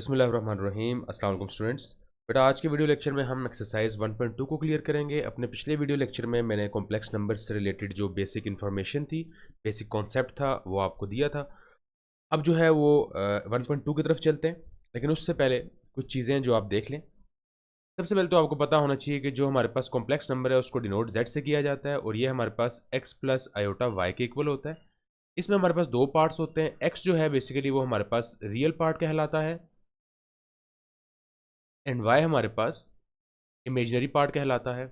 बिस्मिल्लाहिर्रहमानिर्रहीम। अस्सलाम वालेकुम स्टूडेंट्स। बेटा आज के वीडियो लेक्चर में हम एक्सरसाइज 1.2 को क्लियर करेंगे। अपने पिछले वीडियो लेक्चर में मैंने कॉम्प्लेक्स नंबर से रिलेटेड जो बेसिक इन्फॉर्मेशन थी, बेसिक कॉन्सेप्ट था, वो आपको दिया था। अब जो है वो 1.2 की तरफ चलते हैं, लेकिन उससे पहले कुछ चीज़ें जो आप देख लें। सबसे पहले तो आपको पता होना चाहिए कि जो हमारे पास कॉम्प्लेक्स नंबर है उसको डिनोट जेड से किया जाता है, और ये हमारे पास एक्स प्लस आयोटा वाई के इक्वल होता है। इसमें हमारे पास दो पार्ट्स होते हैं। एक्स जो है बेसिकली वो हमारे पास रियल पार्ट कहलाता है, एंड वाई हमारे पास इमेजिनरी पार्ट कहलाता है।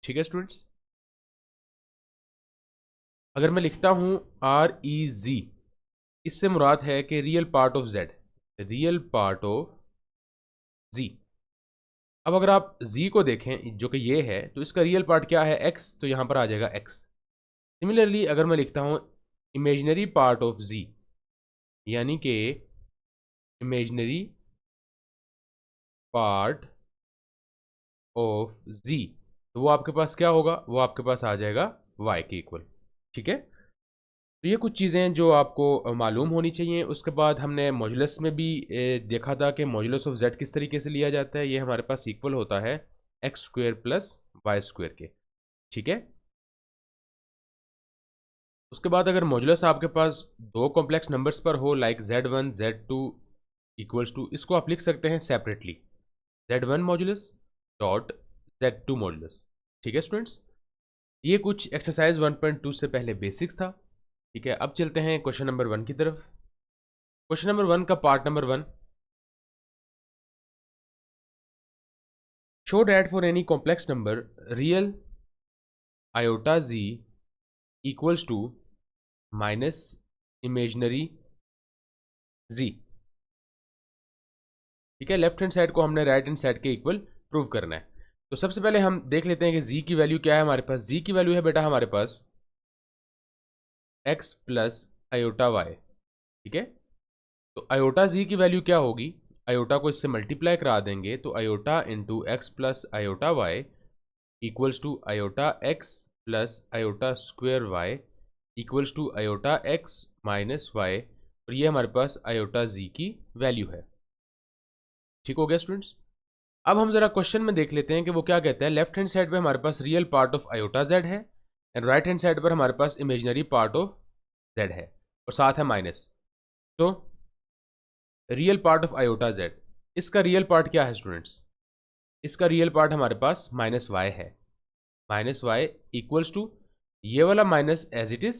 ठीक है स्टूडेंट्स, अगर मैं लिखता हूं आर ई जी, इससे मुराद है कि real part of Z, real part of G. अब अगर आप जी को देखें जो कि ये है, तो इसका रियल पार्ट क्या है? एक्स, तो यहां पर आ जाएगा एक्स। सिमिलरली अगर मैं लिखता हूं इमेजिनरी पार्ट ऑफ जी, यानी कि इमेजिनरी पार्ट ऑफ जी, तो वो आपके पास क्या होगा? वो आपके पास आ जाएगा वाई के इक्वल। ठीक है, तो ये कुछ चीज़ें जो आपको मालूम होनी चाहिए। उसके बाद हमने मॉड्यूलस में भी देखा था कि मॉड्यूलस ऑफ जेड किस तरीके से लिया जाता है। ये हमारे पास इक्वल होता है x square plus y square के। ठीक है, उसके बाद अगर मॉड्यूलस आपके पास दो कॉम्प्लेक्स नंबर्स पर हो, like Z1 Z2 equals to, इसको आप लिख सकते हैं separately, Z1 modulus dot Z2 modulus. ठीक है स्टूडेंट्स, ये कुछ एक्सरसाइज 1.2 से पहले बेसिक्स था। ठीक है, अब चलते हैं क्वेश्चन नंबर 1 की तरफ। क्वेश्चन नंबर 1 का part number 1, show that for any complex number real iota z equals to minus imaginary z। ठीक है, लेफ्ट हैंड साइड को हमने राइट हैंड साइड के इक्वल प्रूव करना है। तो सबसे पहले हम देख लेते हैं कि z की वैल्यू क्या है हमारे पास। z की वैल्यू है बेटा हमारे पास x प्लस आयोटा वाई। ठीक है, तो आयोटा z की वैल्यू क्या होगी? आयोटा को इससे मल्टीप्लाई करा देंगे, तो iota into x plus iota y equals to iota x plus iota square y equals to iota x minus y, और ये हमारे पास आयोटा जी की वैल्यू है। ठीक हो गया स्टूडेंट्स, अब हम जरा क्वेश्चन में देख लेते हैं कि वो क्या कहते हैं। लेफ्ट हैंड साइड पे हमारे पास real part of iota Z है, एंड राइट हैंड साइड पर हमारे पास इमेजिनरी पार्ट ऑफ जेड है, और साथ है माइनस। तो real part of iota Z, इसका रियल पार्ट क्या है स्टूडेंट्स? इसका रियल पार्ट हमारे पास माइनस वाई है। माइनस वाई इक्वल्स टू ये वाला माइनस एज इट इज,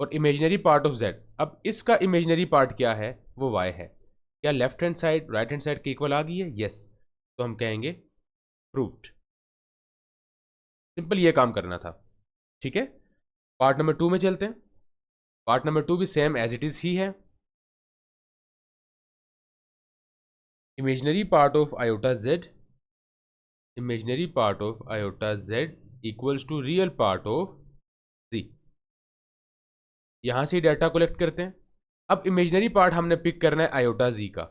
और इमेजिनरी पार्ट ऑफ जेड, अब इसका इमेजिनरी पार्ट क्या है? वो वाई है। क्या left hand side right hand side के इक्वल आ गई है? यस, तो हम कहेंगे प्रूव्ड। सिंपल ये काम करना था। ठीक है, पार्ट नंबर 2 में चलते हैं। पार्ट नंबर 2 भी सेम एज इट इज ही है। Imaginary part of iota Z, imaginary part of iota Z equals to real part of G. यहां से डाटा कलेक्ट करते हैं। अब इमेजिनरी पार्ट हमने पिक करना है आयोटा जी का।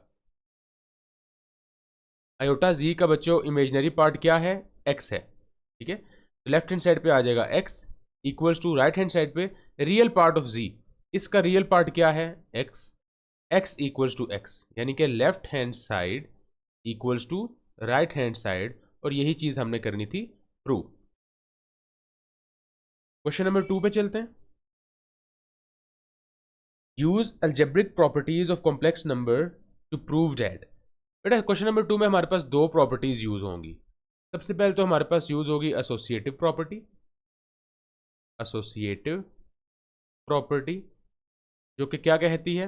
आयोटा जी का बच्चों इमेजिनरी पार्ट क्या है? एक्स है। ठीक है, तो लेफ्ट हैंड साइड पे आ जाएगा x equals to right hand side पे रियल पार्ट ऑफ जी, इसका रियल पार्ट क्या है? X. X equals to x, यानी कि left hand side equals to right hand side, और यही चीज हमने करनी थी प्रूव। क्वेश्चन नंबर 2 पे चलते हैं। Use algebraic properties of complex number two prove that. बेटा क्वेश्चन नंबर 2 में हमारे पास दो प्रॉपर्टीज यूज होंगी। सबसे पहले तो हमारे पास यूज होगी एसोसिएटिव प्रॉपर्टी। एसोसिएटिव प्रॉपर्टी जो कि क्या कहती है?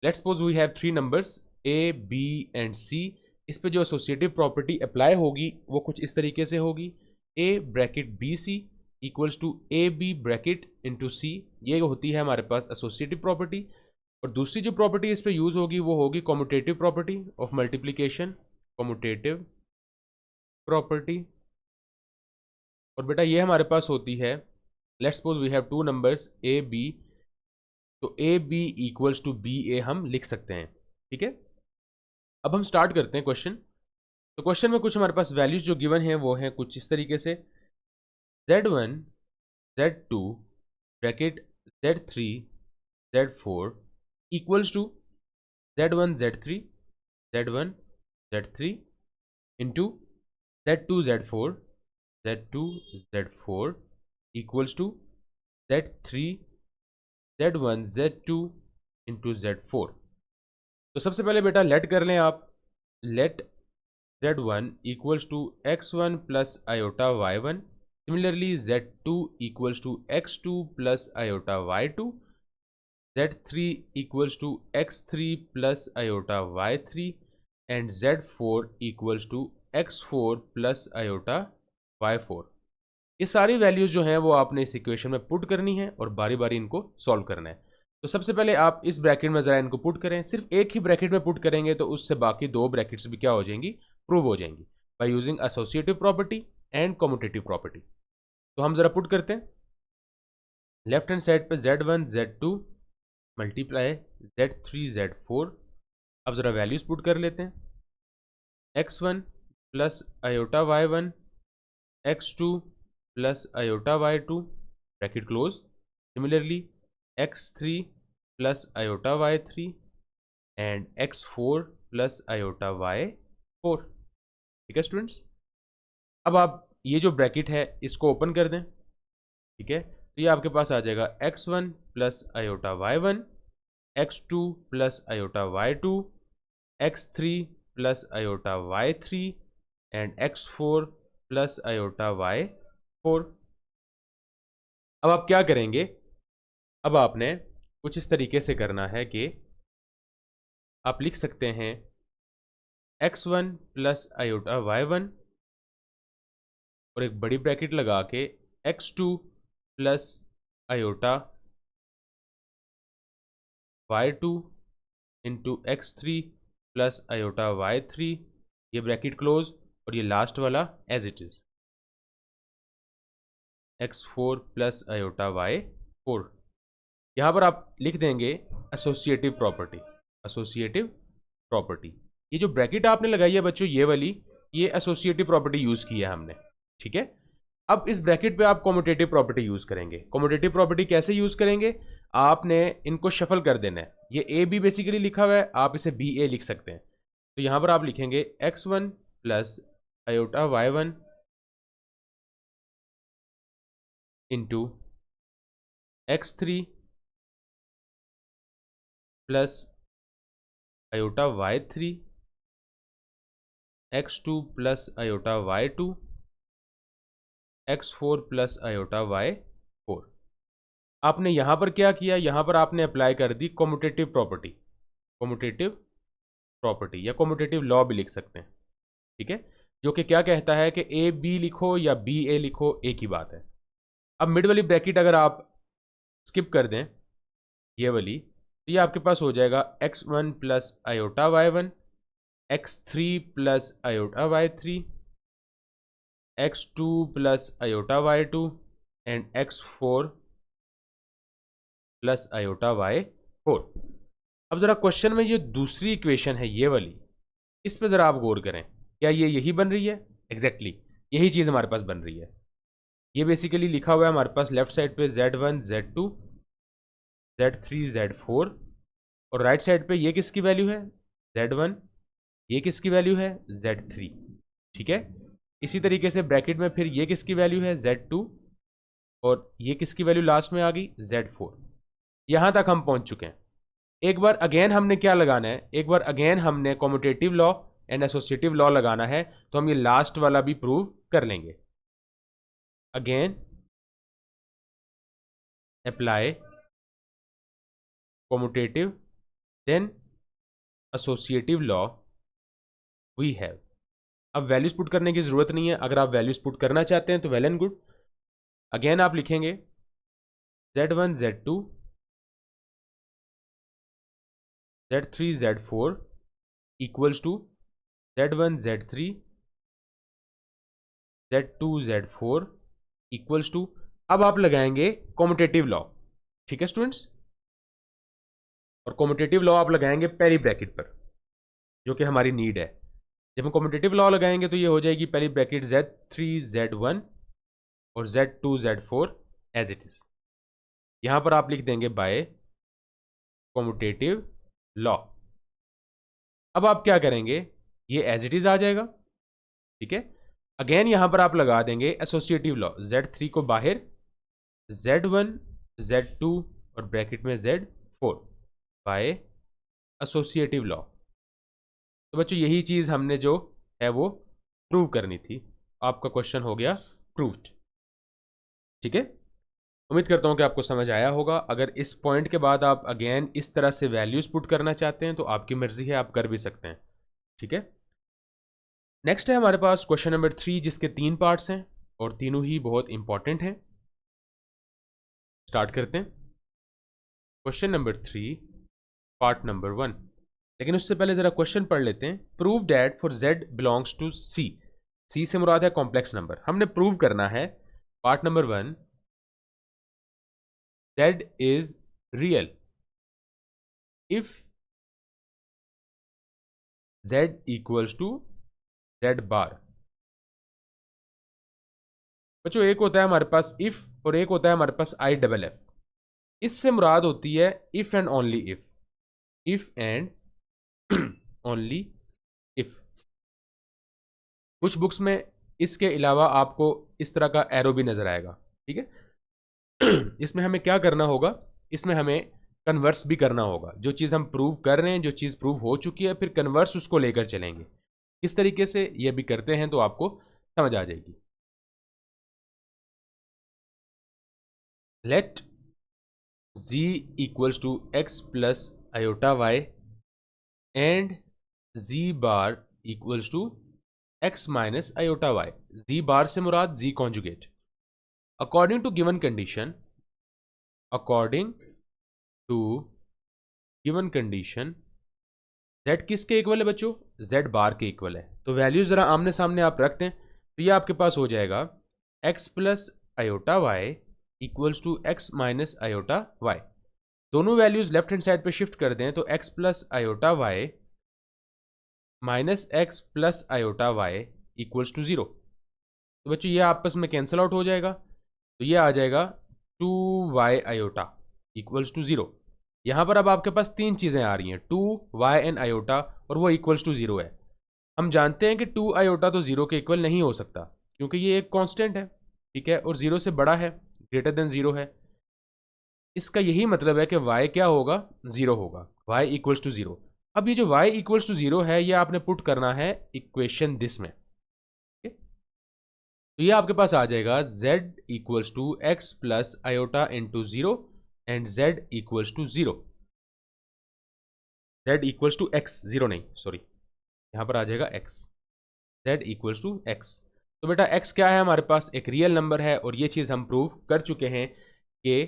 Let's suppose we have three numbers A B and C. इस पे जो एसोसिएटिव प्रॉपर्टी अप्लाई होगी वो कुछ इस तरीके से होगी, A bracket B C equals to A B bracket into C. ये होती है हमारे पास एसोसिएटिव प्रॉपर्टी। और दूसरी जो प्रॉपर्टी इस पे यूज होगी वो होगी commutative property of multiplication, commutative property. और बेटा ये हमारे पास होती है, let's suppose we have two numbers A B, तो A B equals to B A हम लिख सकते हैं। ठीक है, अब हम स्टार्ट करते हैं क्वेश्चन। तो क्वेश्चन में कुछ हमारे पास वैल्यूज जो गिवन है वो हैं कुछ इस तरीके से, Z1 Z2 bracket Z3 Z4 equals to Z1 Z3 Z1 Z3 into Z2 Z4 Z2 Z4 equals to Z3 Z1 Z2 into Z4। तो सबसे पहले बेटा लेट कर लें आप, let Z1 equals to X1 plus iota Y1, similarly Z2 equals to X2 plus iota Y2, Z3 equals to X3 plus iota Y3 and Z4 equals to X4 plus iota Y4। ये सारी values जो हैं वो आपने इस equation में put करनी है और बारी बारी इनको सॉल्व करना है। तो सबसे पहले आप इस ब्रैकेट में ज़रा इनको पुट करें, सिर्फ एक ही ब्रैकेट में पुट करेंगे तो उससे बाकी दो ब्रैकेट्स भी क्या हो जाएंगी, प्रूव हो जाएंगी by using associative property and commutative property. तो हम ज़रा पुट करते हैं, लेफ्ट हैंड साइड पे Z1 Z2 multiply Z3 Z4। अब ज़रा वैल्यूज पुट कर लेते हैं, X1 plus iota Y1 X2 plus iota Y2 bracket close, similarly X3 plus iota Y3 and X4 plus iota Y4। ठीक है स्टूडेंट्स, अब आप ये जो ब्रैकेट है इसको ओपन कर दें। ठीक है, तो ये आपके पास आ जाएगा X1 plus iota Y1 X2 plus iota Y2 X3 plus iota Y3 and X4 plus iota Y4। अब आप क्या करेंगे, अब आपने कुछ इस तरीके से करना है कि आप लिख सकते हैं X1 प्लस आयोटा Y1 और एक बड़ी ब्रैकेट लगा के X2 plus iota Y2 into X3 plus iota Y3, ये ब्रैकेट क्लोज, और ये लास्ट वाला as it is X4 plus iota Y4। यहाँ पर आप लिख देंगे एसोसिएटिव प्रॉपर्टी, एसोसिएटिव प्रॉपर्टी। ये जो ब्रैकेट आपने लगाई है बच्चों ये वाली, ये एसोसिएटिव प्रॉपर्टी यूज की है हमने। ठीक है, अब इस ब्रैकेट पे आप कम्यूटेटिव प्रॉपर्टी यूज करेंगे। कम्यूटेटिव प्रॉपर्टी कैसे यूज करेंगे, आपने इनको शफल कर देना है। ये ए बी बेसिकली लिखा हुआ है, आप इसे बी ए लिख सकते हैं। तो यहां पर आप लिखेंगे X1 plus iota Y1 into X3 plus iota Y3 X2 plus iota Y2 X4 plus iota Y4। आपने यहां पर क्या किया, यहां पर आपने अप्लाई कर दी कम्यूटेटिव प्रॉपर्टी, कम्यूटेटिव प्रॉपर्टी या कम्यूटेटिव लॉ भी लिख सकते हैं। ठीक है, जो कि क्या कहता है कि ए बी लिखो या बी ए लिखो, एक ही बात है। अब मिड वाली ब्रैकेट अगर आप स्किप कर दें ये वाली, तो ये आपके पास हो जाएगा X1 plus iota Y1 X3 plus iota Y3 X2 plus iota Y2 and X4 plus iota Y4। अब जरा क्वेश्चन में ये दूसरी इक्वेशन है ये वाली, इस पर जरा आप गौर करें, क्या ये यही बन रही है? एग्जैक्टली यही चीज हमारे पास बन रही है। ये बेसिकली लिखा हुआ है हमारे पास लेफ्ट साइड पे Z1 Z2 Z3 Z4 और राइट साइड पे ये किसकी वैल्यू है, Z1, ये किसकी वैल्यू है, Z3। ठीक है, इसी तरीके से ब्रैकेट में फिर ये किसकी वैल्यू है, Z2, और ये किसकी वैल्यू लास्ट में आ गई, Z4। यहां तक हम पहुंच चुके हैं। एक बार अगेन हमने क्या लगाना है, एक बार अगेन हमने commutative law and associative law लगाना है, तो हम ये लास्ट वाला भी प्रूव कर लेंगे। Again apply commutative then associative law we have. अब वैल्यूज पुट करने की जरूरत नहीं है, अगर आप वैल्यूज पुट करना चाहते हैं तो वेल एंड गुड। अगेन आप लिखेंगे Z1 Z2 Z3 Z4 equals to Z1 Z3 Z2 Z4 equals to, अब आप लगाएंगे कम्यूटेटिव लॉ। ठीक है स्टूडेंट्स, और कम्यूटेटिव लॉ आप लगाएंगे पहली ब्रैकेट पर जो कि हमारी नीड है। जब हम कम्यूटेटिव लॉ लगाएंगे तो ये हो जाएगी पहली ब्रैकेट Z3 Z1 और Z2 Z4 as it is. यहां पर आप लिख देंगे बाय कम्यूटेटिव लॉ। अब आप क्या करेंगे, ये एज इट इज आ जाएगा, ठीक है। अगेन यहां पर आप लगा देंगे एसोसिएटिव लॉ, Z3 को बाहर, Z1 Z2 और ब्रैकेट में Z4 बाय एसोसिएटिव लॉ। तो बच्चों यही चीज हमने जो है वो प्रूव करनी थी। आपका क्वेश्चन हो गया प्रूव्ड, ठीक है। उम्मीद करता हूं कि आपको समझ आया होगा। अगर इस पॉइंट के बाद आप अगेन इस तरह से वैल्यूज पुट करना चाहते हैं तो आपकी मर्जी है, आप कर भी सकते हैं, ठीक है। नेक्स्ट है हमारे पास क्वेश्चन नंबर 3, जिसके 3 पार्ट्स हैं और तीनों ही बहुत इंपॉर्टेंट हैं। स्टार्ट करते हैं। Question number 3 part number 1। लेकिन उससे पहले जरा क्वेश्चन पढ़ लेते हैं। Prove that for Z belongs to C। C से मुराद है कॉम्प्लेक्स नंबर। हमने प्रूव करना है part number 1, Z is real if Z equals to Z बार। बच्चों एक होता है हमारे पास इफ और एक होता है हमारे पास IFF। इससे मुराद होती है if and only if, if and only if. कुछ बुक्स में इसके अलावा आपको इस तरह का एरो भी नजर आएगा, ठीक है। इसमें हमें क्या करना होगा, इसमें हमें कन्वर्स भी करना होगा। जो चीज़ हम प्रूव कर रहे हैं, जो चीज़ प्रूव हो चुकी है, फिर कन्वर्स उसको लेकर चलेंगे। किस तरीके से ये भी करते हैं तो आपको समझ आ जाएगी। Let z equals to x plus iota y and z bar equals to x minus iota y। z bar से मुराद z conjugate. According to given condition, according to given condition z किसके इक्वल है बच्चों, z बार के equal है। तो value जरा आमने सामने आप रखते हैं तो ये आपके पास हो जाएगा x plus iota y equals to x minus iota y. दोनों वैल्यूज लेफ्ट हैंड साइड पे शिफ्ट कर दें तो x plus iota y minus x plus iota y equals to 0। तो बच्चों ये आपस में कैंसिल आउट हो जाएगा, तो ये आ जाएगा 2y आयोटा इक्वल्स टू 0। यहां पर अब आपके पास तीन चीजें आ रही हैं, 2y एंड आयोटा, और वो इक्वल्स टू 0 है। हम जानते हैं कि 2 आयोटा तो 0 के इक्वल नहीं हो सकता क्योंकि ये एक कांस्टेंट है, ठीक है, और 0 से बड़ा है, ग्रेटर देन 0 है। इसका यही मतलब है कि y क्या होगा, 0 होगा, y इक्वल्स टू 0। अब ये जो y इक्वल्स टू 0 है ये आपने पुट करना है इक्वेशन दिस में, तो ये आपके पास आ जाएगा z equals to x plus iota into 0 and z equals to 0। z equals to x, 0 नहीं, सॉरी, यहां पर आ जाएगा x, z equals to x। तो बेटा x क्या है, हमारे पास एक रियल नंबर है और ये चीज हम प्रूव कर चुके हैं कि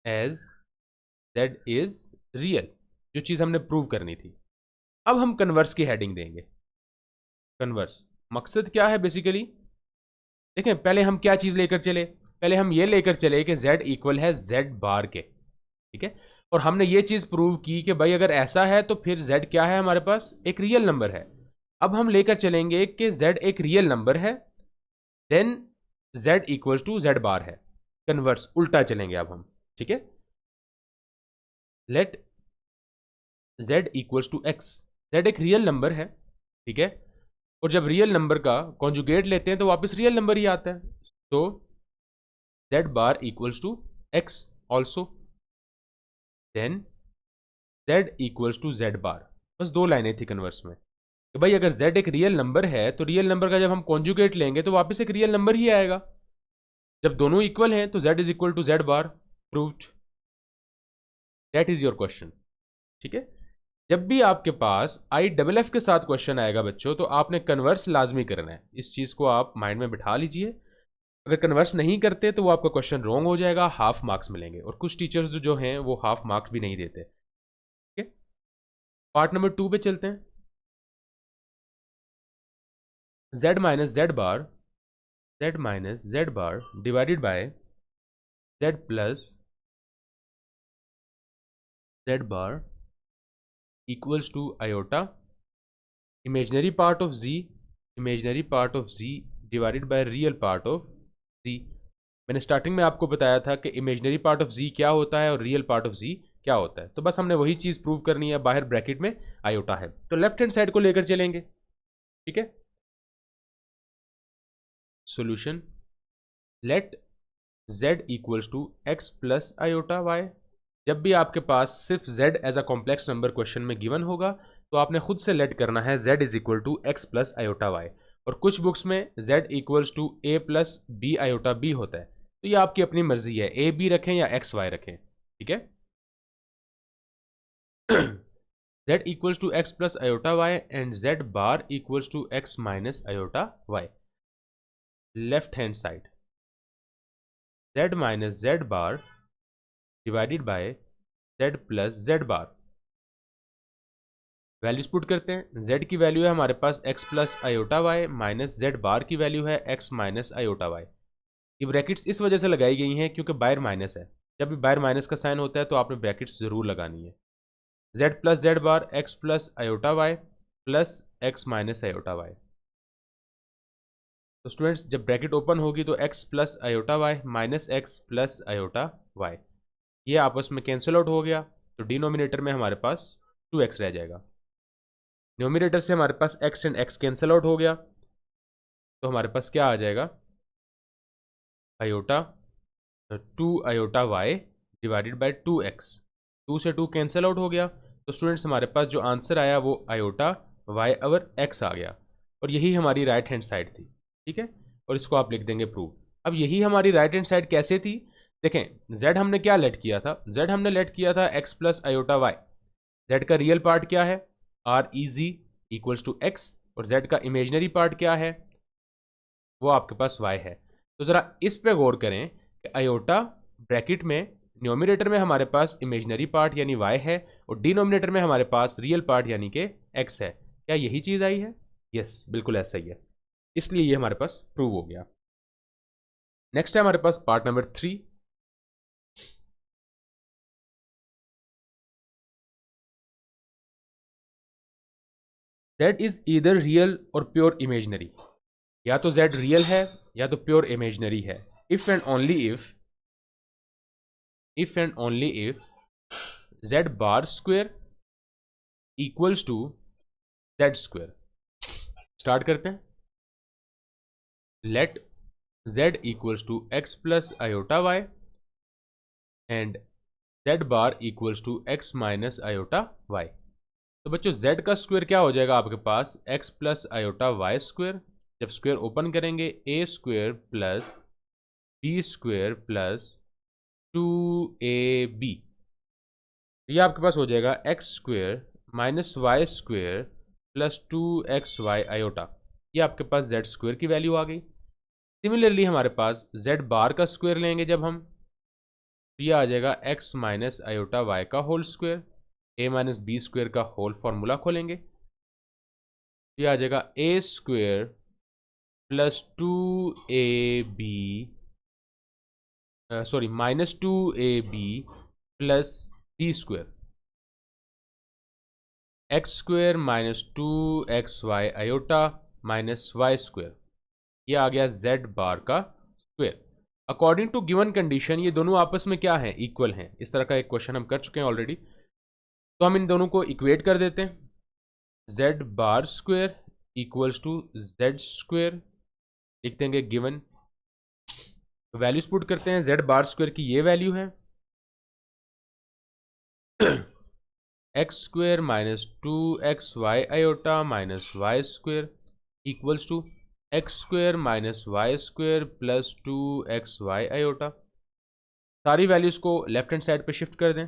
एज z इज रियल, जो चीज हमने प्रूव करनी थी। अब हम कन्वर्स की हेडिंग देंगे। कन्वर्स मकसद क्या है बेसिकली, देखें पहले हम क्या चीज लेकर चले, पहले हम ये लेकर चले कि z इक्वल है z बार के, ठीक है। और हमने ये चीज प्रूव की कि भाई अगर ऐसा है तो फिर z क्या है, हमारे पास एक रियल नंबर है। अब हम लेकर चलेंगे कि z एक रियल नंबर है, then z equal to z bar है। कन्वर्स उल्टा चलेंगे अब हम, ठीक है। लेट z equals to x, z एक रियल नंबर है, ठीक है, और जब रियल नंबर का कॉन्जुगेट लेते हैं तो वापस रियल नंबर ही आता है। तो z bar equals to x also, then z equals to z bar. बस दो लाइनें थी कन्वर्स में कि भाई अगर z एक रियल नंबर है तो रियल नंबर का जब हम कॉन्जुगेट लेंगे तो वापस एक रियल नंबर ही आएगा। जब दोनों इक्वल हैं तो z is equal to z bar, proved. That is your question, ठीक है। जब भी आपके पास IFF के साथ क्वेश्चन आएगा बच्चों तो आपने कन्वर्स लाजमी करना है। इस चीज को आप माइंड में बिठा लीजिए। अगर कन्वर्स नहीं करते तो वो आपका क्वेश्चन रॉन्ग हो जाएगा, हाफ मार्क्स मिलेंगे, और कुछ टीचर्स जो हैं वो हाफ मार्क्स भी नहीं देते, ठीक है। पार्ट नंबर 2 पे चलते हैं। z minus z bar, z minus z bar divided by z plus z bar equals to iota imaginary part of z, imaginary part of z divided by real part of z। मैंने starting में आपको बताया था कि imaginary part of z क्या होता है और रियल पार्ट ऑफ z क्या होता है। तो बस हमने वही चीज़ प्रूव करनी है, बाहर ब्रैकेट में आयोटा है तो लेफ्ट हैंड साइड को लेकर चलेंगे। ठीक है, solution let z equals to x plus iota y. जब भी आपके पास सिर्फ z as a complex number question में गिवन होगा तो आपने खुद से लेट करना है z is equal to x plus iota y. और कुछ बुक्स में z equals to a plus b iota b होता है, तो ये आपकी अपनी मर्जी है, a b रखें या x y रखें। ठीक है, z equals to x plus iota Y and z bar equals to x minus iota y. Left hand side z minus z bar divided by z plus z bar. Values put करते हैं। z की value है हमारे पास x plus iota y minus z bar की value है x minus iota y. ये brackets इस वजह से लगाई गई हैं क्योंकि बाहर माइनस है। जब भी बाहर माइनस का साइन होता है तो आपने ब्रैकेट्स जरूर लगानी है। z plus z bar x plus iota y plus x minus iota Y. तो स्टूडेंट्स जब ब्रैकेट ओपन होगी तो x plus iota y minus x plus iota y ये आपस में कैंसिल आउट हो गया, तो डिनोमिनेटर में हमारे पास 2x रह जाएगा। न्यूमिनेटर से हमारे पास x and x cancel out हो गया, तो हमारे पास क्या आ जाएगा, iota 2 iota y divided by 2x। 2 से 2 कैंसिल आउट हो गया, तो स्टूडेंट्स हमारे पास जो आंसर आया वो आयोटा वाई ओवर x आ गया। और यही हमारी राइट हैंड साइड थी। ठीक है, और इसको आप लिख देंगे प्रूव। अब यही हमारी राइट हैंड साइड कैसे थी, देखें z हमने क्या लेट किया था, z हमने लेट किया था x plus iota y. z का रियल पार्ट क्या है, R E z equals to x, और z का इमेजनरी पार्ट क्या है, वो आपके पास y है। तो ज़रा इस पे गौर करें कि आयोटा ब्रैकेट में न्यूमरेटर में हमारे पास इमेजनरी पार्ट यानी y है और डिनोमिनेटर में हमारे पास रियल पार्ट यानी कि x है। क्या यही चीज़ आई है? यस, बिल्कुल ऐसा ही है, इसलिए ये हमारे पास प्रूव हो गया। नेक्स्ट है हमारे पास part number 3। z is either real और प्योर इमेजनरी। या तो z रियल है या तो प्योर इमेजनरी है। If and only if z bar square equals to z square. Start करते हैं। Let z equals to x plus iota Y and z bar equals to x minus iota Y. तो बच्चों z का square क्या हो जाएगा आपके पास, x plus iota Y square. जब स्क्वायर ओपन करेंगे a square plus b square plus 2ab, ये आपके पास हो जाएगा x square minus y square plus 2xy iota. ये आपके पास z स्क्वायर की वैल्यू आ गई। सिमिलरली हमारे पास z बार का स्क्वायर लेंगे जब हम, तो ये आ जाएगा x माइनस आयोटा वाई का whole square. a minus b square का होल फॉर्मूला खोलेंगे, ये आ जाएगा a square plus 2ab sorry minus 2ab plus b square x square minus 2xy iota minus y square. ये आ गया z बार का square. According to given condition ये दोनों आपस में क्या हैं, इक्वल हैं। इस तरह का एक क्वेश्चन हम कर चुके हैं ऑलरेडी, तो हम इन दोनों को इक्वेट कर देते हैं। z bar square equals to z square लिख देंगे गिवन। वैल्यूज पुट करते हैं। z बार स्क्वायर की ये वैल्यू है x square minus 2xy iota minus y square equals to x square minus y square plus 2xy iota. सारी values को left hand side पे शिफ्ट कर दें।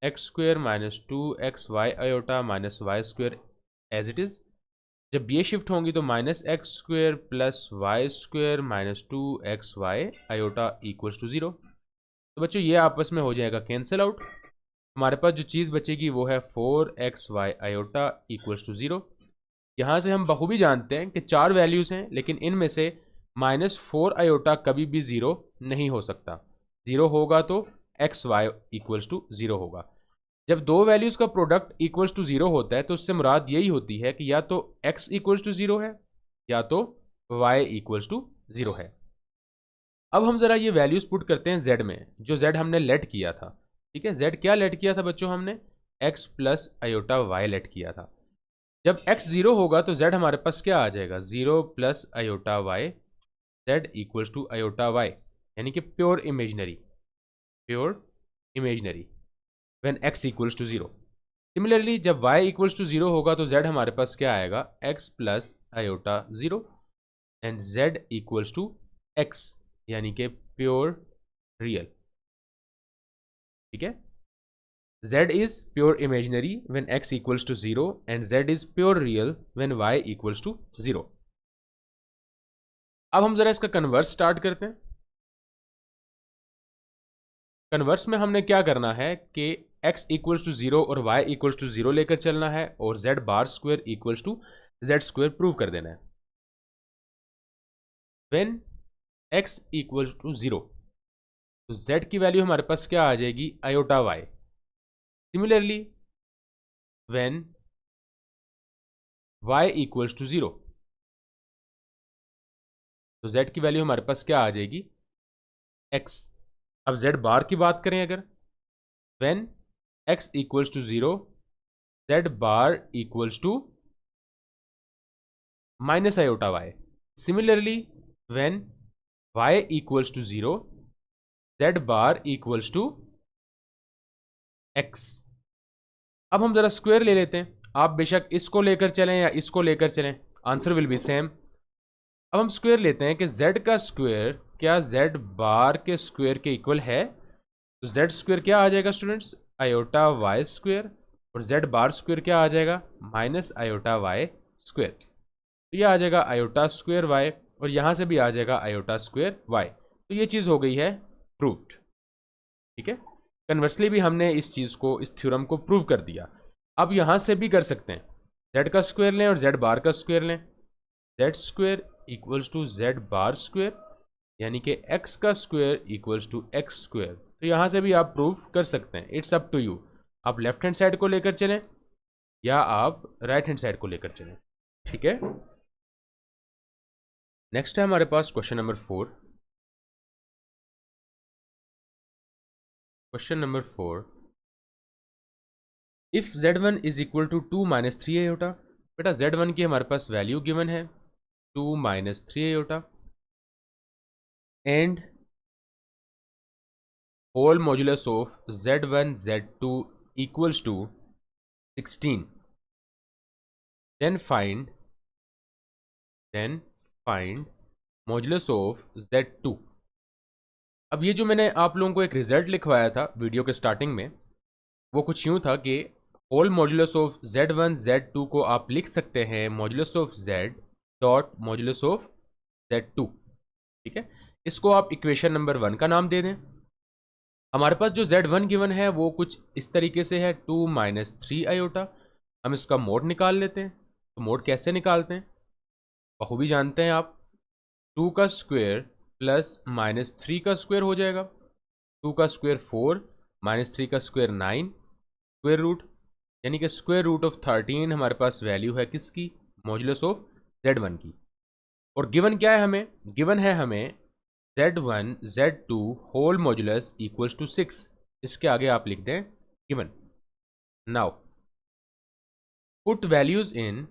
X square minus 2xy iota minus y square as it is. जब ये shift होंगी तो minus x square plus y square minus 2xy iota equals to 0। तो बच्चों ये आपस में हो जाएगा कैंसिल आउट। हमारे पास जो चीज़ बचेगी वो है 4xy आयोटा इक्वल्स टू 0। यहाँ से हम बखूबी जानते हैं कि 4 वैल्यूज़ हैं, लेकिन इनमें से -4 आयोटा कभी भी 0 नहीं हो सकता। 0 होगा तो xy इक्वल्स टू 0 होगा। जब दो वैल्यूज़ का प्रोडक्ट इक्वल्स टू 0 होता है तो उससे मुराद यही होती है कि या तो x इक्वल्स टू 0 है या तो y इक्वल्स टू 0 है। अब हम ज़रा ये वैल्यूज़ पुट करते हैं z में, जो z हमने लेट किया था। ठीक है, z क्या लेट किया था बच्चों हमने, x plus iota y let किया था। जब x 0 होगा तो z हमारे पास क्या आ जाएगा, 0 plus iota y, z equals to iota y, यानी कि pure imaginary, pure imaginary when x equals to 0। Similarly जब y इक्वल्स टू 0 होगा तो z हमारे पास क्या आएगा, x plus iota 0 and z equals to x, यानी कि प्योर रियल। ठीक है, z is pure imaginary when x equals to 0 and z is pure real when y equals to 0। अब हम जरा इसका कन्वर्स स्टार्ट करते हैं। कन्वर्स में हमने क्या करना है कि x इक्वल्स टू 0 और y इक्वल्स टू 0 लेकर चलना है और z bar square equals to z square prove कर देना है। व्हेन x इक्वल टू 0 तो z की वैल्यू हमारे पास क्या आ जाएगी, iota y। Similarly when y equals to 0 तो z की वैल्यू हमारे पास क्या आ जाएगी, x। अब z बार की बात करें अगर, when x equals to 0 z bar equals to minus iota y। Similarly when y equals to 0 z bar equals to x। अब हम जरा स्क्वायर ले लेते हैं, आप बेशक इसको लेकर चलें या इसको लेकर चलें, आंसर विल बी सेम। अब हम स्क्वायर लेते हैं कि z का स्क्वायर क्या z बार के स्क्वायर के इक्वल है, तो z स्क्वायर क्या आ जाएगा स्टूडेंट्स, आयोटा y स्क्वायर, और z बार स्क्वायर क्या आ जाएगा, माइनस आयोटा y स्क्वायर। तो ये आ जाएगा आयोटा स्क्वायर y और यहाँ से भी आ जाएगा आयोटा स्क्वायर y। तो ये चीज़ हो गई है प्रूव्ड। ठीक है, कन्वर्सली भी हमने इस चीज़ को, इस थ्योरम को प्रूव कर दिया। अब यहाँ से भी कर सकते हैं, z का स्क्वायर लें और z बार का स्क्वायर लें, z square equals to z bar square, यानी कि x का square equals to x square. तो यहाँ से भी आप प्रूव कर सकते हैं, इट्स अप टू यू। आप लेफ्ट हैंड साइड को लेकर चलें या आप राइट हैंड साइड को लेकर चलें। ठीक है, नेक्स्ट है हमारे पास question number 4। Question number 4, if z1 is equal to 2 minus 3 iota. बेटा z1 की हमारे पास वैल्यू गिवन है 2 minus 3 iota and whole modulus of z1 z2 equals to 16, then find modulus of z2। अब ये जो मैंने आप लोगों को एक रिजल्ट लिखवाया था वीडियो के स्टार्टिंग में, वो कुछ यूँ था कि whole modulus of z1 z2 को आप लिख सकते हैं modulus of z dot modulus of z2। ठीक है, इसको आप इक्वेशन नंबर 1 का नाम दे दें। हमारे पास जो z1 गिवन है वो कुछ इस तरीके से है 2 माइनस 3 आयोटा। हम इसका मोड निकाल लेते हैं। तो मोड कैसे निकालते हैं, बखूबी जानते हैं आप, 2 का स्क्वायर प्लस माइनस 3 का स्क्वायर हो जाएगा, 2 का स्क्वायर 4 माइनस 3 का स्क्वायर 9 स्क्वायर रूट, यानी कि स्क्वायर रूट ऑफ 13 हमारे पास वैल्यू है किसकी, मॉड्यूलस ऑफ z1 की। और गिवन क्या है हमें, गिवन है हमें z1 z2 whole modulus equals to 6। इसके आगे आप लिख दें given. Now put values in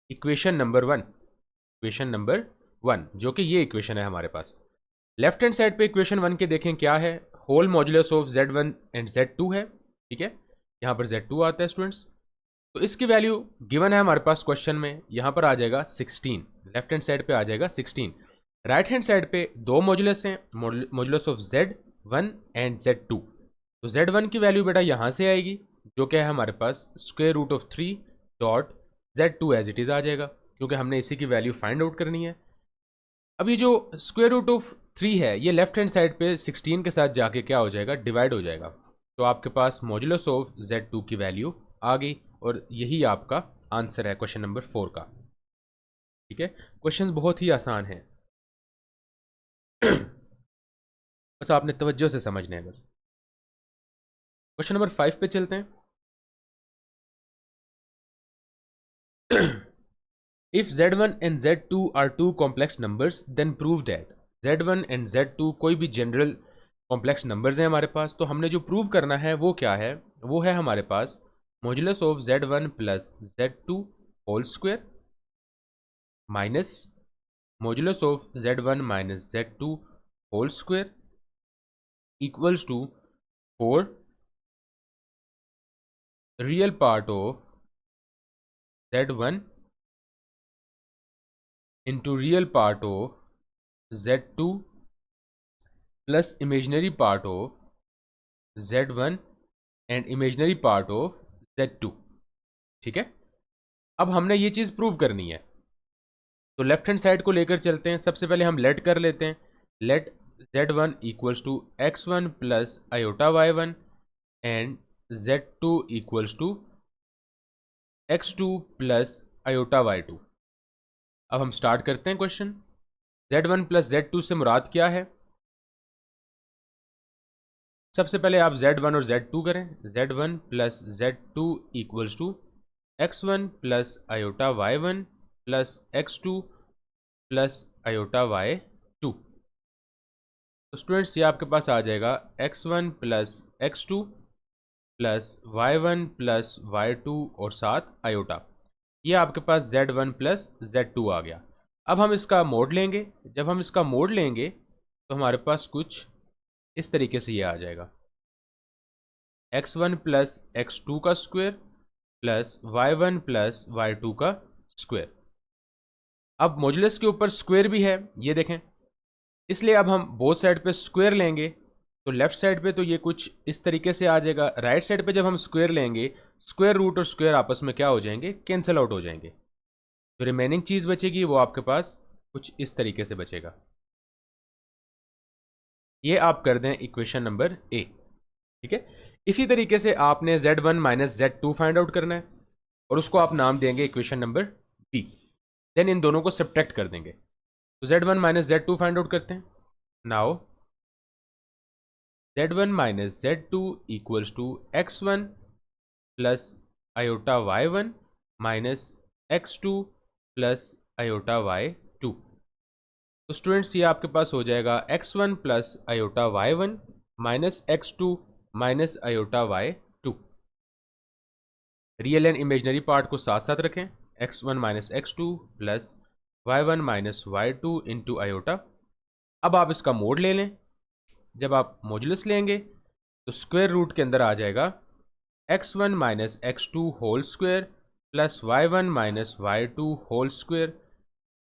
equation number 1, equation number 1 जो कि ये इक्वेशन है हमारे पास। लेफ्ट हैंड साइड पे इक्वेशन 1 के देखें क्या है, whole modulus of z1 and z2 है। ठीक है, यहाँ पर z2 आता है स्टूडेंट्स। तो इसकी वैल्यू गिवन है हमारे पास क्वेश्चन में, यहाँ पर आ जाएगा 16, लेफ्ट हैंड साइड पे आ जाएगा 16। राइट हैंड साइड पे दो मॉड्यूलस हैं, modulus of z1 and z2। तो z1 की वैल्यू बेटा यहाँ से आएगी जो क्या है हमारे पास square root of 3 dot z2 as it is आ जाएगा, क्योंकि हमने इसी की वैल्यू फाइंड आउट करनी है। अब ये जो स्क्वायर रूट ऑफ 3 है ये लेफ्ट हैंड साइड पे 16 के साथ जाके क्या हो जाएगा, डिवाइड हो जाएगा। तो आपके पास मॉड्यूलस ऑफ z2 की वैल्यू आ गई और यही आपका आंसर है क्वेश्चन नंबर 4 का। ठीक है, क्वेश्चन बहुत ही आसान है, बस आपने तवज्जो से समझना है बस। क्वेश्चन नंबर 5 पे चलते हैं। If z1 and z2 are two complex numbers, then prove that z1 and z2 कोई भी जनरल कॉम्प्लेक्स नंबर्स हैं हमारे पास, तो हमने जो प्रूव करना है वो क्या है, वो है हमारे पास modulus of z1 plus z2 whole square minus modulus of z1 minus z2 whole square equals to 4 real part of z1 into real part of z2 plus imaginary part of z1 and imaginary part of z2। ठीक है, अब हमने ये चीज prove करनी है, तो left hand side को लेकर चलते हैं। सबसे पहले हम लेट कर लेते हैं, let z1 equals to x1 plus iota y1 and z2 equals to x2 plus iota y2। अब हम स्टार्ट करते हैं क्वेश्चन। z1 प्लस z2 से मुराद क्या है, सबसे पहले आप z1 और z2 करें। z1 plus z2 equals to x1 plus iota y1 plus x2 plus iota y2। तो स्टूडेंट्स ये आपके पास आ जाएगा x1 plus x2 plus y1 plus y2 और साथ आयोटा। ये आपके पास z1 प्लस z2 आ गया। अब हम इसका मोड लेंगे, जब हम इसका मोड लेंगे तो हमारे पास कुछ इस तरीके से ये आ जाएगा x1 प्लस x2 का square plus y1 plus y2 का स्क्वायर। अब मॉड्यूलस के ऊपर स्क्वायर भी है, ये देखें, इसलिए अब हम बोथ साइड पे स्क्वायर लेंगे। तो लेफ्ट साइड पे तो ये कुछ इस तरीके से आ जाएगा, राइट साइड पे जब हम स्क्वायर लेंगे, स्क्वायर रूट और स्क्वायर आपस में क्या हो जाएंगे, कैंसिल आउट हो जाएंगे। तो रिमेनिंग चीज बचेगी वो आपके पास कुछ इस तरीके से बचेगा। ये आप कर दें इक्वेशन नंबर ए। ठीक है, इसी तरीके से आपने z1 minus z2 find out करना है और उसको आप नाम देंगे equation number B. Then in दोनों को सब्ट्रैक्ट कर देंगे। तो z1 minus z2 find out करते हैं। Now z1 minus z2 equals to x1 plus iota y1 minus x2 plus iota y2। तो स्टूडेंट्स ये आपके पास हो जाएगा x1 plus iota y1 minus x2 minus iota y2। Real and imaginary part को साथ साथ रखें, x1 minus x2 plus y1 minus y2 into iota. अब आप इसका मोड ले लें, जब आप मॉड्यूलस लेंगे तो स्क्वायर रूट के अंदर आ जाएगा x1 minus x2 whole square plus y1 minus y2 whole square.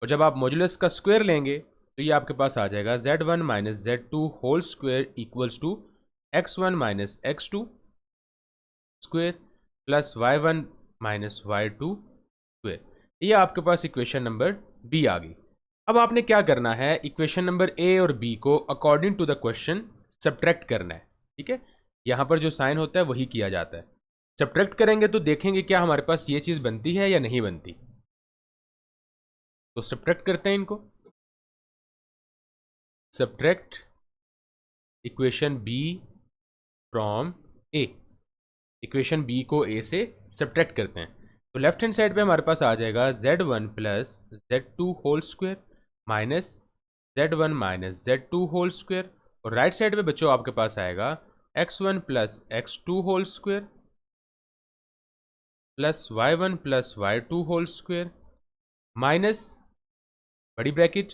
और जब आप मॉड्यूलस का स्क्वायर लेंगे तो ये आपके पास आ जाएगा z1 minus z2 whole square equals to x1 minus x2 square plus y1 minus y2 square. ये आपके पास इक्वेशन नंबर बी आ गई। अब आपने क्या करना है, इक्वेशन नंबर ए और बी को according to the question subtract करना है। ठीक है, यहां पर जो साइन होता है वही किया जाता है। सब्ट्रैक्ट करेंगे तो देखेंगे क्या हमारे पास ये चीज बनती है या नहीं बनती। तो सब्ट्रैक्ट करते हैं इनको। Subtract equation b from a. Equation b को ए से सब्ट्रैक्ट करते हैं। तो लेफ्ट हैंड साइड पे हमारे पास आ जाएगा z1 plus z2 whole square minus z1 minus z2 whole square. और राइट साइड पे बच्चों आपके पास आएगा x1 plus x2 whole square plus y1 plus y2 whole square minus बड़ी bracket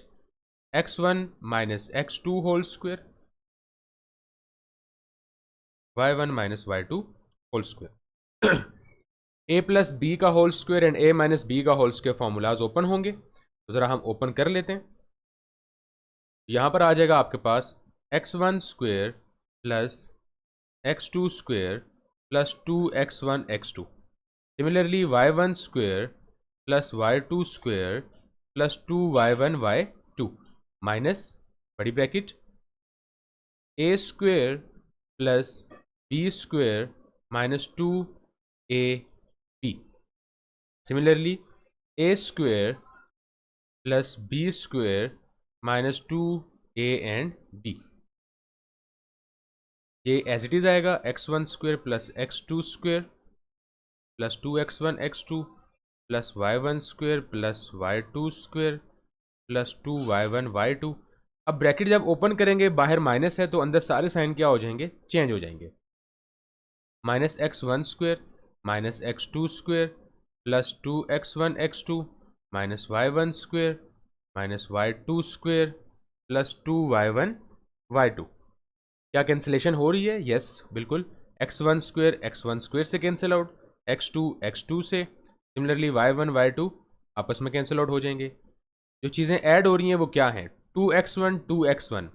x1 minus x2 whole square y1 minus y2 whole square. A plus B का whole square and A minus B का whole square formulas open होंगे, तो ज़रा हम open कर लेते हैं। यहाँ पर आ जाएगा आपके पास x1 square plus x2 square plus 2x1 x2। Similarly y1 square plus y2 square plus 2y1 y2 minus बड़ी bracket A square plus B square minus 2ab। Similarly a square plus b square minus 2a and b। ये as it is आएगा x1 square plus x2 square plus 2x1 x2 plus y1 square plus y2 square plus 2y1 y2। अब bracket जब open करेंगे, बाहर minus है तो अंदर सारे साइन क्या हो जाएंगे, चेंज हो जाएंगे। Minus x one square minus x two square plus two x one x two minus y one square minus y two square plus two y one Y two. क्या कैंसिलेशन हो रही है? Yes, बिल्कुल। X one square से cancel out, x two से, similarly y one Y two आपस में cancel out हो जाएंगे। जो चीज़ें ऐड हो रही हैं वो क्या हैं? टू एक्स वन,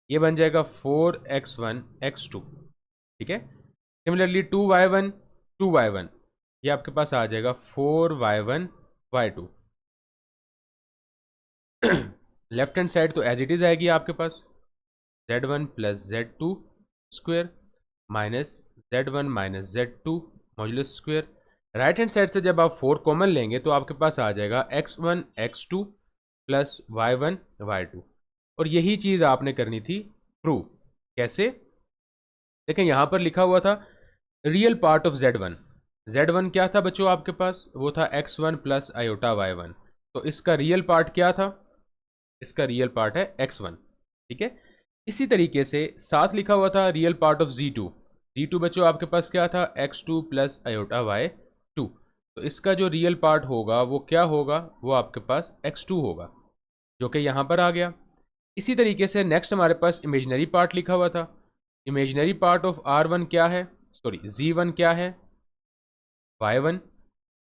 ये बन जाएगा four x one x two, ठीक है। सिमिलरली टू वाई वन, ये आपके पास आ जाएगा four Y one Y two. Left hand side तो एज इट इज़ आएगी आपके पास, Z one plus Z two square minus Z one minus Z two modulus square. Right hand side से जब आप फोर कॉमन लेंगे तो आपके पास आ जाएगा x one x two plus y one Y two. और यही चीज़ आपने करनी थी प्रूव। कैसे? देखें यहाँ पर लिखा हुआ था real part of z one क्या था बच्चों आपके पास? वो था x one plus iota y one. तो इसका रियल पार्ट क्या था? इसका रियल पार्ट है एक्स वन, ठीक है। इसी तरीके से साथ लिखा हुआ था real part of z two बच्चों आपके पास क्या था? X two plus iota y two. तो इसका जो रियल पार्ट होगा वो क्या होगा? वो आपके पास एक्स टू होगा, जो कि यहाँ पर आ गया। इसी तरीके से नेक्स्ट हमारे पास इमेजनरी पार्ट लिखा हुआ था। Imaginary part of R one क्या है, सॉरी जी वन क्या है? Y one.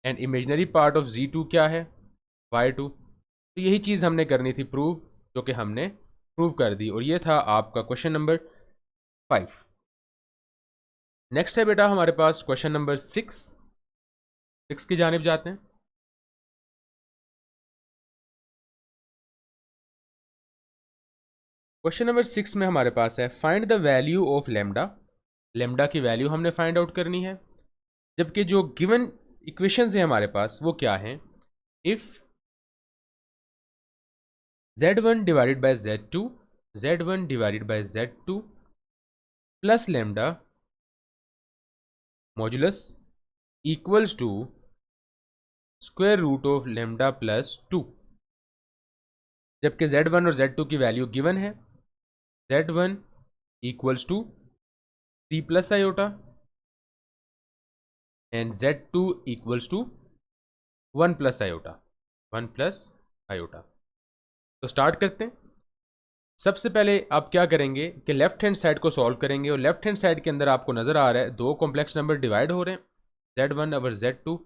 And imaginary part of z two क्या है? Y two. तो यही चीज़ हमने करनी थी प्रूव, जो कि हमने प्रूव कर दी। और ये था आपका क्वेश्चन नंबर 5। नेक्स्ट है बेटा हमारे पास क्वेश्चन नंबर 6 की जानिब जाते हैं। क्वेश्चन नंबर 6 में हमारे पास है find the value of lambda. Lambda की वैल्यू हमने फाइंड आउट करनी है, जबकि जो गिवन इक्वेशंस है हमारे पास वो क्या है? If z1 divided by z1 divided by z2 plus lambda modulus equals to square root of lambda plus 2। जबकि z1 और z2 की वैल्यू गिवन है। z1 equals to 3 plus iota and z2 equals to 1 plus iota. तो start करते हैं। सबसे पहले आप क्या करेंगे कि लेफ्ट हैंड साइड को सॉल्व करेंगे, और लेफ्ट हैंड साइड के अंदर आपको नजर आ रहा है दो कॉम्प्लेक्स नंबर डिवाइड हो रहे हैं, z1 और z2।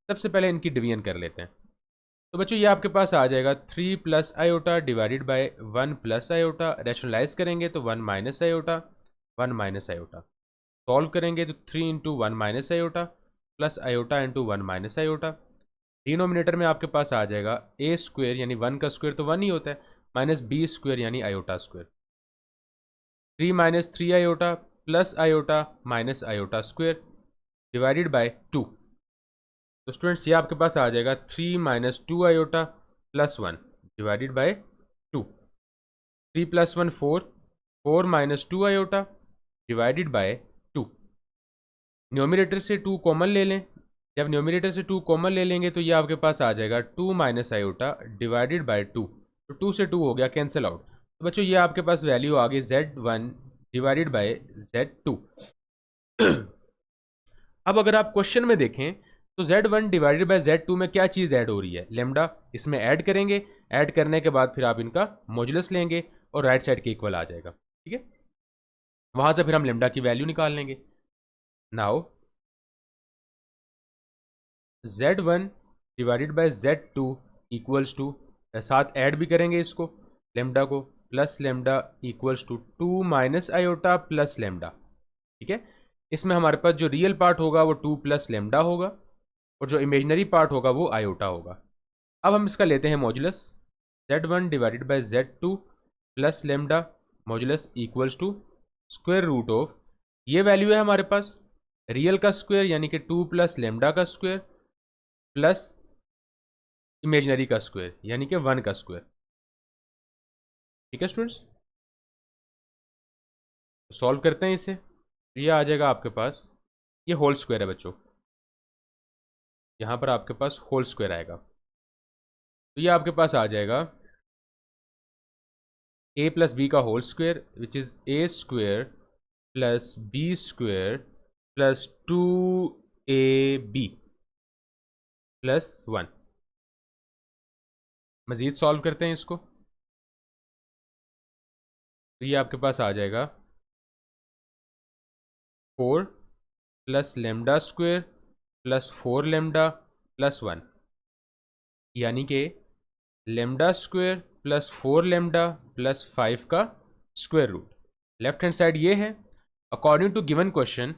सबसे पहले इनकी डिवीजन कर लेते हैं। तो बच्चों ये आपके पास आ जाएगा 3 plus iota divided by 1 plus iota. Rationalise करेंगे तो 1 minus iota, 1 minus iota. Solve करेंगे तो 3 into 1 minus iota plus iota into 1 minus iota. Denominator में आपके पास आ जाएगा ए स्क्वेयर, यानी 1 का स्क्वेयर तो 1 ही होता है, माइनस बी स्क्वेयर यानी iota square. 3 minus 3 iota plus iota minus iota square divided by 2। तो स्टूडेंट्स ये आपके पास आ जाएगा 3 minus 2 iota plus 1 divided by 2। 3 plus 1 4, 4 minus 2 iota divided by 2। Numerator से 2 कॉमन ले लें। जब न्यूमरेटर से 2 कॉमन ले लेंगे तो ये आपके पास आ जाएगा 2 माइनस आयोटा डिवाइडेड बाय 2। तो 2 से 2 हो गया कैंसिल आउट। तो बच्चों ये आपके पास वैल्यू आ गई z1 डिवाइडेड बाय z2। अब अगर आप क्वेश्चन में देखें तो z1 डिवाइडेड बाय z2 में क्या चीज़ ऐड हो रही है? लेमडा। इसमें ऐड करेंगे, ऐड करने के बाद फिर आप इनका मॉड्यूलस लेंगे और राइट साइड के इक्वल आ जाएगा, ठीक है। वहां से फिर हम लेमडा की वैल्यू निकाल लेंगे। Now z1 divided by z2 equals to, साथ ऐड भी करेंगे इसको लेमडा को, plus lambda equals to 2 minus iota plus lambda, ठीक है। इसमें हमारे पास जो रियल पार्ट होगा वो 2 प्लस लेमडा होगा, और जो इमेजनरी पार्ट होगा वो आयोटा होगा। अब हम इसका लेते हैं modulus. z1 divided by z2 plus lambda modulus equals to square root of, ये वैल्यू है हमारे पास रियल का स्क्वायर यानी कि 2 प्लस लेमडा का स्क्वायर प्लस इमेजनरी का स्क्वायर यानी कि 1 का स्क्वायर, ठीक है स्टूडेंट्स। सॉल्व करते हैं इसे। ये आ जाएगा आपके पास, ये होल स्क्वायर है बच्चों, यहाँ पर आपके पास होल स्क्वायर आएगा। तो ये आपके पास आ जाएगा ए प्लस बी का whole square which is a square plus B square plus 2ab plus 1। मज़ीद सॉल्व करते हैं इसको, तो ये आपके पास आ जाएगा 4 plus lambda square plus 4 lambda plus 1, यानी कि lambda square plus 4 lambda plus 5 का square root. Left hand side ये है according to given question.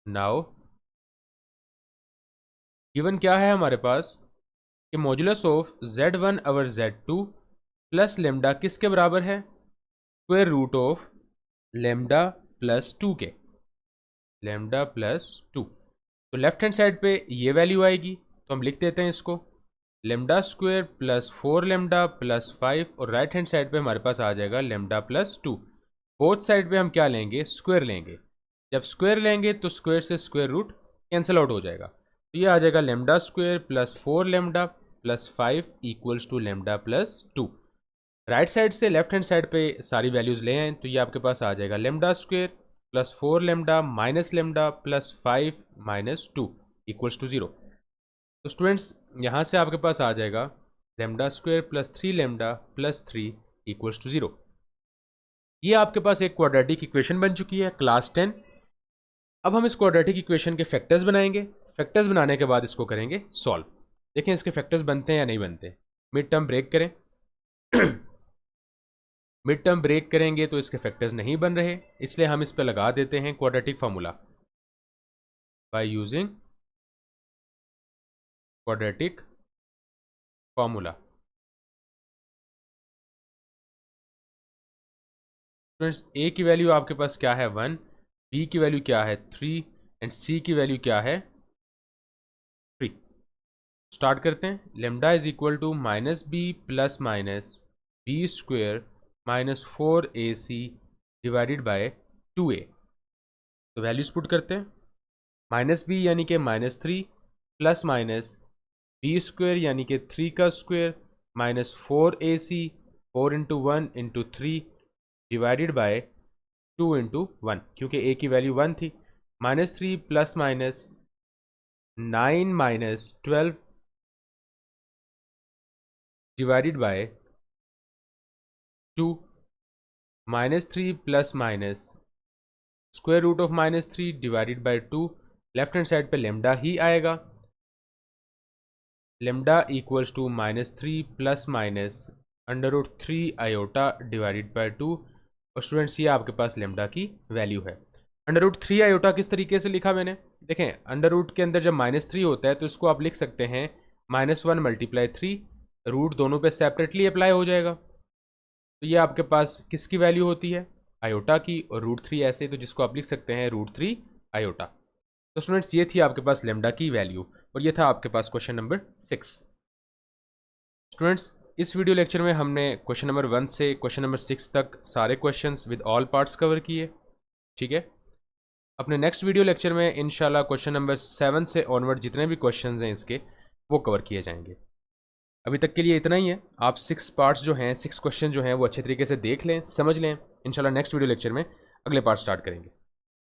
Now given क्या है हमारे पास कि modulus of z1 over z2 plus lambda किसके बराबर है, square root of lambda plus 2 के, लेमडा प्लस 2। तो लेफ्ट हैंड साइड पे ये वैल्यू आएगी, तो हम लिख देते हैं इसको lambda square plus 4 lambda plus 5, और राइट हैंड साइड पे हमारे पास आ जाएगा लेमडा प्लस 2। बोथ साइड पे हम क्या लेंगे, स्क्वायर लेंगे। जब स्क्वायर लेंगे तो स्क्वायर से स्क्वायर रूट कैंसिल आउट हो जाएगा, तो ये आ जाएगा lambda square plus 4 lambda plus 5 equals to lambda plus 2। Right side से लेफ्ट हैंड साइड पे सारी वैल्यूज़ ले आए, तो ये आपके पास आ जाएगा lambda square plus 4 lambda minus lambda plus 5 minus 2 equals to 0। तो स्टूडेंट्स यहाँ से आपके पास आ जाएगा lambda square plus 3 lambda plus 3 equals to 0। ये आपके पास एक क्वाड्रेटिक इक्वेशन बन चुकी है क्लास 10। अब हम इस क्वाड्रेटिक इक्वेशन के फैक्टर्स बनाएंगे। फैक्टर्स बनाने के बाद इसको करेंगे सॉल्व। देखें इसके फैक्टर्स बनते हैं या नहीं बनते। मिड टर्म ब्रेक करें मिड टर्म ब्रेक करेंगे तो इसके फैक्टर्स नहीं बन रहे, इसलिए हम इस पर लगा देते हैं quadratic formula by using quadratic formula. Students A की वैल्यू आपके पास क्या है 1, बी की वैल्यू क्या है 3 एंड सी की वैल्यू क्या है 3। स्टार्ट करते हैं। Lambda is equal to minus B plus minus B square minus 4ac divided by 2a। तो वैल्यूज पुट करते हैं। माइनस बी यानी कि minus 3 plus minus B square यानी कि 3 का square minus 4ac 4 into 1 into 3 divided by 2 into 1, क्योंकि a की वैल्यू 1 थी। Minus 3 plus minus 9 minus 12 divided by 2 minus 3 plus minus square root of minus 3 divided by 2। Left hand side पे lambda ही आएगा। Lambda equals to minus 3 plus minus under root 3 iota divided by 2। और students ये आपके पास lambda की value है। Under root 3 iota किस तरीके से लिखा मैंने, देखें अंडर रूट के अंदर जब माइनस 3 होता है तो इसको आप लिख सकते हैं -1 मल्टीप्लाई 3, रूट दोनों पे सेपरेटली अप्लाई हो जाएगा। तो ये आपके पास किसकी वैल्यू होती है, आयोटा की, और रूट 3 ऐसे, तो जिसको आप लिख सकते हैं रूट 3 आयोटा। तो स्टूडेंट्स ये थी आपके पास लेमडा की वैल्यू, और ये था आपके पास क्वेश्चन नंबर 6। स्टूडेंट्स इस वीडियो लेक्चर में हमने क्वेश्चन नंबर 1 से क्वेश्चन नंबर 6 तक सारे questions with all parts cover किए, ठीक है। अपने नेक्स्ट वीडियो लेक्चर में इंशाल्लाह क्वेश्चन नंबर 7 से ऑनवर्ड जितने भी क्वेश्चंस हैं इसके वो कवर किए जाएंगे। अभी तक के लिए इतना ही है। आप 6 पार्ट्स जो हैं, 6 क्वेश्चन जो हैं वो अच्छे तरीके से देख लें, समझ लें। इंशाल्लाह नेक्स्ट वीडियो लेक्चर में अगले पार्ट स्टार्ट करेंगे।